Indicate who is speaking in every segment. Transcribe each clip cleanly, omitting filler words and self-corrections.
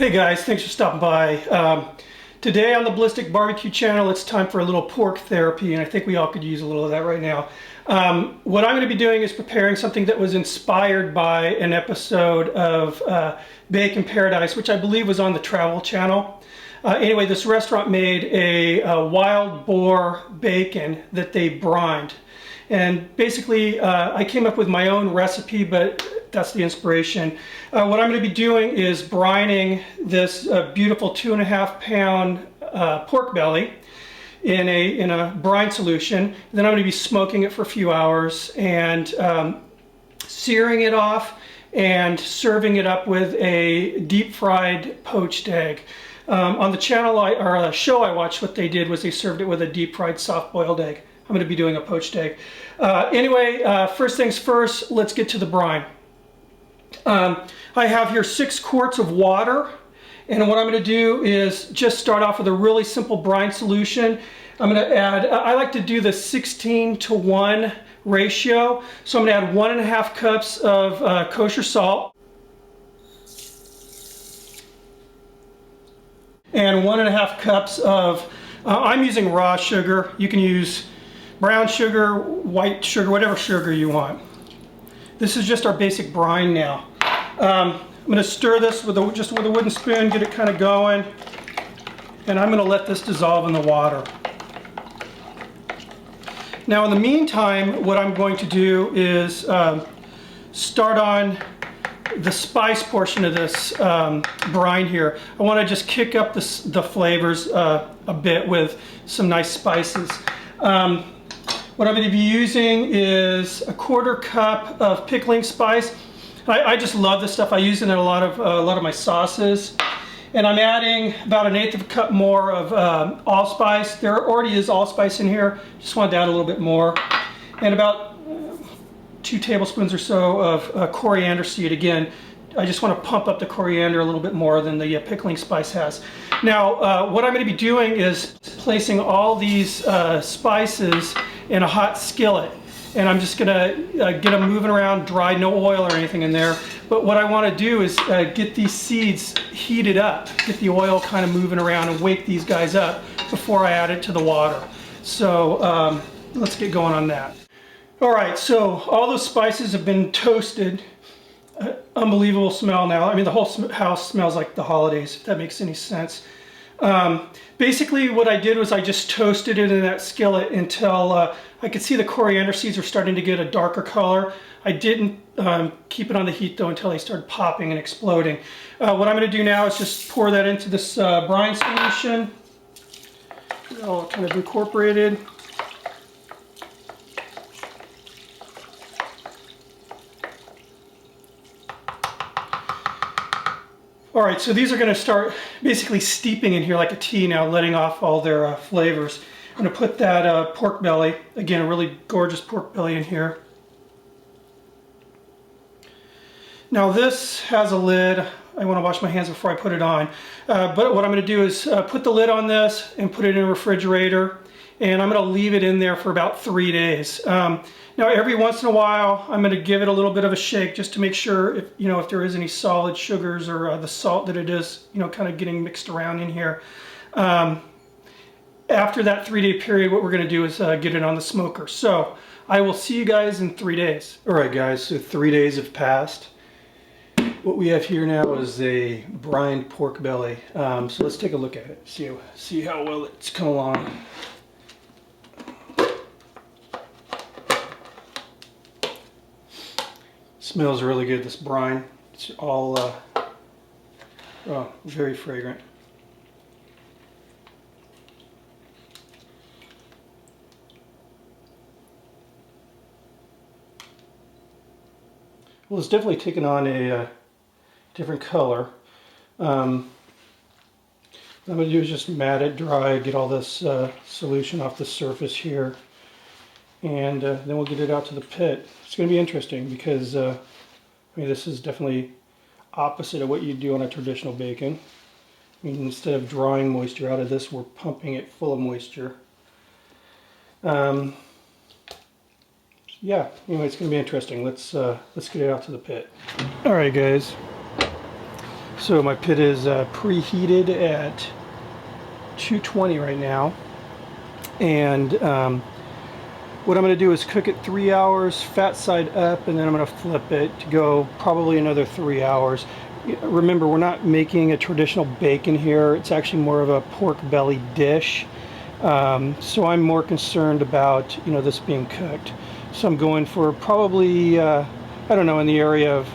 Speaker 1: Hey guys, thanks for stopping by. Today on the Ballistic Barbecue channel, it's time for a little pork therapy, and I think we all could use a little of that right now. What I'm going to be doing is preparing something that was inspired by an episode of Bacon Paradise, which I believe was on the Travel Channel. Anyway, this restaurant made a wild boar bacon that they brined. And basically, I came up with my own recipe, but that's the inspiration. What I'm going to be doing is brining this beautiful 2.5 pound pork belly in a brine solution. Then I'm going to be smoking it for a few hours and searing it off and serving it up with a deep fried poached egg. On the channel or the show I watched, what they did was they served it with a deep fried soft boiled egg. I'm going to be doing a poached egg. Anyway, first things first, let's get to the brine. I have here 6 quarts of water, and what I'm going to do is just start off with a really simple brine solution. I'm going to add, I like to do the 16:1 ratio, so I'm going to add 1.5 cups of kosher salt and 1.5 cups of, I'm using raw sugar. You can use brown sugar, white sugar, whatever sugar you want. This is just our basic brine now. I'm going to stir this just with a wooden spoon, get it kind of going, and I'm going to let this dissolve in the water. Now in the meantime, what I'm going to do is start on the spice portion of this brine here. I want to just kick up the flavors a bit with some nice spices. What I'm going to be using is a 1/4 cup of pickling spice. I just love this stuff. I use it in a lot of my sauces. And I'm adding about 1/8 cup more of allspice. There already is allspice in here. Just wanted to add a little bit more. And about 2 tablespoons or so of coriander seed. Again, I just want to pump up the coriander a little bit more than the pickling spice has. Now, what I'm going to be doing is placing all these spices in a hot skillet, and I'm just going to get them moving around dry, no oil or anything in there. But what I want to do is get these seeds heated up, get the oil kind of moving around and wake these guys up before I add it to the water. So let's get going on that. All right, so all those spices have been toasted. Unbelievable smell now. I mean, the whole house smells like the holidays, if that makes any sense. Basically what I did was I just toasted it in that skillet until I could see the coriander seeds were starting to get a darker color. I didn't keep it on the heat though until they started popping and exploding. What I'm going to do now is just pour that into this brine solution. All kind of incorporated. All right, so these are going to start basically steeping in here like a tea now, letting off all their flavors. I'm going to put that pork belly, again, a really gorgeous pork belly in here. Now this has a lid. I want to wash my hands before I put it on. But what I'm going to do is put the lid on this and put it in a refrigerator. And I'm going to leave it in there for about 3 days. Now every once in a while I'm going to give it a little bit of a shake just to make sure if there is any solid sugars or the salt that it is kind of getting mixed around in here. After that 3-day period, what we're going to do is get it on the smoker. So I will see you guys in 3 days. All right guys, so 3 days have passed. What we have here now is a brined pork belly. So let's take a look at it, see how well it's come along. Smells really good, this brine. It's all very fragrant. Well, it's definitely taken on a different color. What I'm going to do is just mat it dry, get all this solution off the surface here, and then we'll get it out to the pit. It's going to be interesting because I mean, this is definitely opposite of what you do on a traditional bacon. I mean, instead of drawing moisture out of this, we're pumping it full of moisture. Yeah, anyway, it's going to be interesting. Let's get it out to the pit. All right, guys. So my pit is preheated at 220 right now, and what I'm going to do is cook it 3 hours, fat side up, and then I'm going to flip it to go probably another 3 hours. Remember, we're not making a traditional bacon here. It's actually more of a pork belly dish. So I'm more concerned about, this being cooked. So I'm going for probably, I don't know, in the area of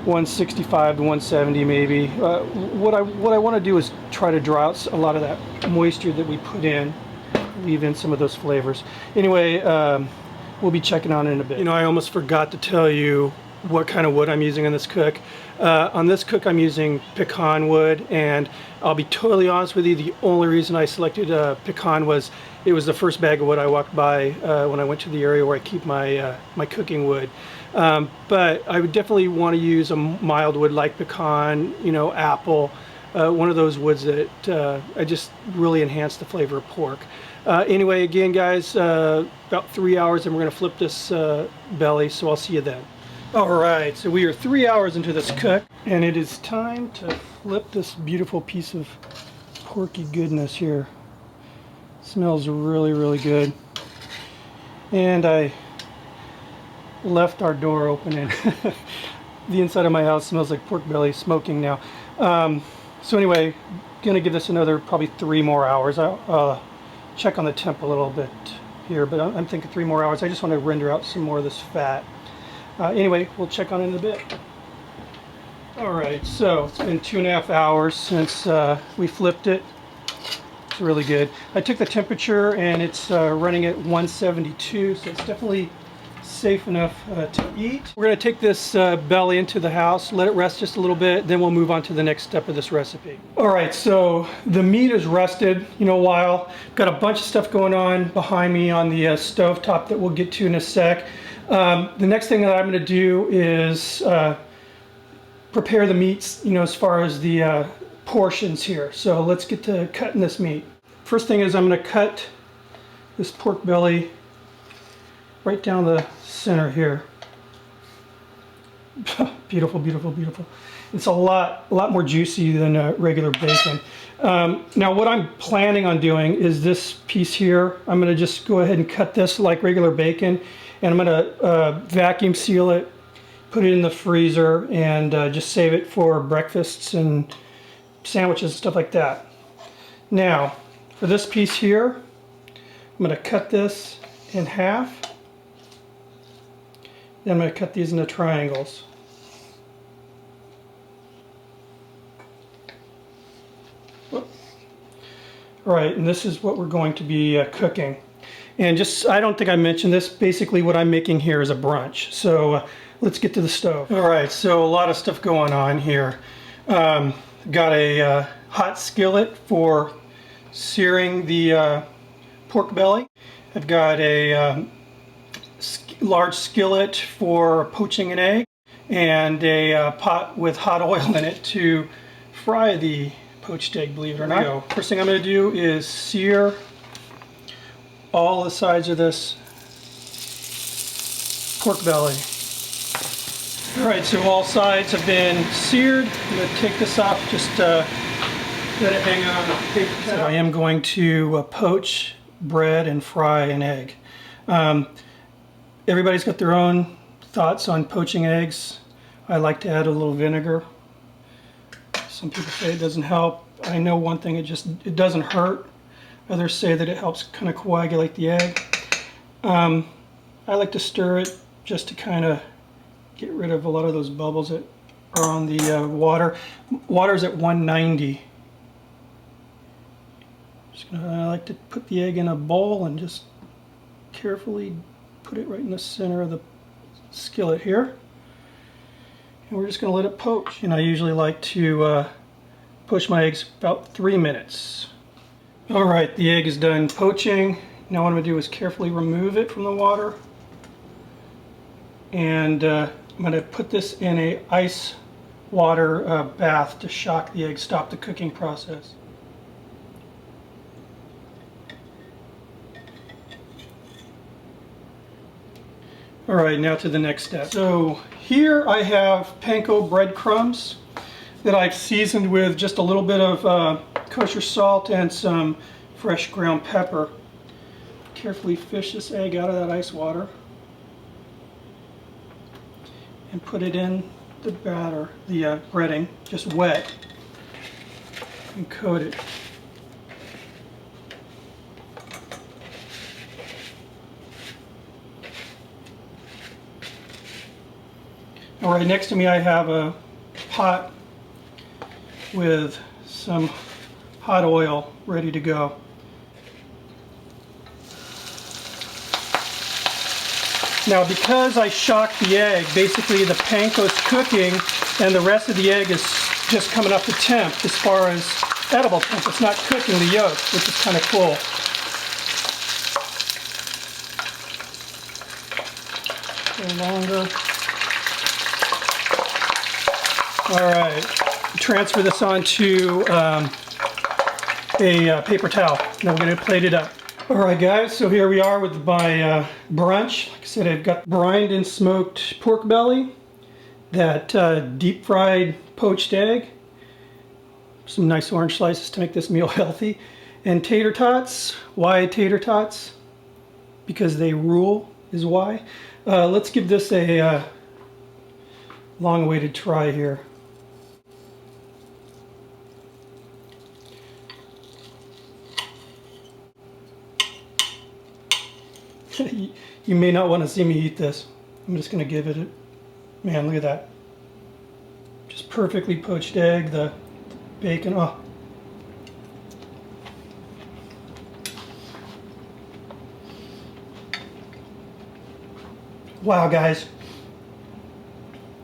Speaker 1: 165 to 170 maybe. What I want to do is try to draw out a lot of that moisture that we put in, leave in some of those flavors. Anyway, we'll be checking on it in a bit. I almost forgot to tell you what kind of wood I'm using on this cook. On this cook I'm using pecan wood, and I'll be totally honest with you, the only reason I selected pecan was it was the first bag of wood I walked by when I went to the area where I keep my my cooking wood. But I would definitely want to use a mild wood like pecan, apple, one of those woods that I just really enhance the flavor of pork. Anyway, again guys, about 3 hours and we're going to flip this belly, so I'll see you then. Alright, so we are 3 hours into this cook, and it is time to flip this beautiful piece of porky goodness here. Smells really, really good. And I left our door open, and the inside of my house smells like pork belly smoking now. So anyway, gonna give this another probably 3 more hours. I'll check on the temp a little bit here, but I'm thinking 3 more hours. I just want to render out some more of this fat. Anyway, we'll check on it in a bit. Alright, so it's been 2.5 hours since we flipped it. It's really good. I took the temperature and it's running at 172, so it's definitely safe enough to eat. We're going to take this belly into the house, let it rest just a little bit, then we'll move on to the next step of this recipe. Alright, so the meat is rested, a while. Got a bunch of stuff going on behind me on the stove top that we'll get to in a sec. The next thing that I'm going to do is prepare the meats, as far as the portions here. So let's get to cutting this meat. First thing is I'm going to cut this pork belly right down the center here. Beautiful, beautiful, beautiful. It's a lot more juicy than regular bacon. Now what I'm planning on doing is this piece here. I'm going to just go ahead and cut this like regular bacon, and I'm going to vacuum seal it, put it in the freezer, and just save it for breakfasts and sandwiches and stuff like that. Now for this piece here, I'm going to cut this in half. Then I'm going to cut these into triangles. Right, and this is what we're going to be cooking. And just, I don't think I mentioned this, basically what I'm making here is a brunch. So let's get to the stove. Alright, so a lot of stuff going on here. Got a hot skillet for searing the pork belly. I've got a large skillet for poaching an egg, and a pot with hot oil in it to fry the poached egg, believe it or not. First thing I'm going to do is sear all the sides of this pork belly. Alright, so all sides have been seared. I'm going to take this off, just let it hang on a paper towel. So I am going to poach, bread, and fry an egg. Everybody's got their own thoughts on poaching eggs. I like to add a little vinegar. Some people say it doesn't help. I know one thing, it doesn't hurt. Others say that it helps kind of coagulate the egg. I like to stir it just to kind of get rid of a lot of those bubbles that are on the water. Water's at 190. I like to put the egg in a bowl and just carefully put it right in the center of the skillet here. And we're just going to let it poach. And I usually like to poach my eggs about 3 minutes. Alright, the egg is done poaching. Now what I'm going to do is carefully remove it from the water. And I'm going to put this in a ice water bath to shock the egg, stop the cooking process. Alright, now to the next step. So here I have panko breadcrumbs. that I've seasoned with just a little bit of kosher salt and some fresh ground pepper. Carefully fish this egg out of that ice water and put it in the batter, the breading, just wet, and coat it. All right, next to me I have a pot with some hot oil ready to go. Now, because I shocked the egg, basically the panko's cooking and the rest of the egg is just coming up to temp as far as edible temp. It's not cooking the yolk, which is kind of cool. A little longer. All right, transfer this onto a paper towel. Now we're going to plate it up. All right, guys, so here we are with my brunch. Like I said, I've got brined and smoked pork belly, that deep fried poached egg, some nice orange slices to make this meal healthy, and tater tots. Why tater tots? Because they rule is why. Let's give this a long-awaited try here. You may not want to see me eat this. I'm just going to give it a... Man, look at that. Just perfectly poached egg, the bacon. Oh. Wow, guys.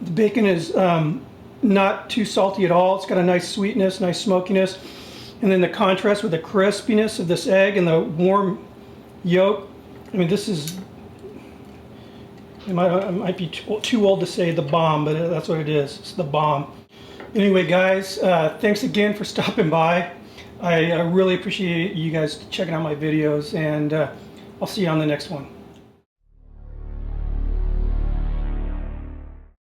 Speaker 1: The bacon is not too salty at all. It's got a nice sweetness, nice smokiness. And then the contrast with the crispiness of this egg and the warm yolk. I mean, this is, I might be too old to say the bomb, but that's what it is. It's the bomb. Anyway, guys, thanks again for stopping by. I really appreciate you guys checking out my videos, and I'll see you on the next one.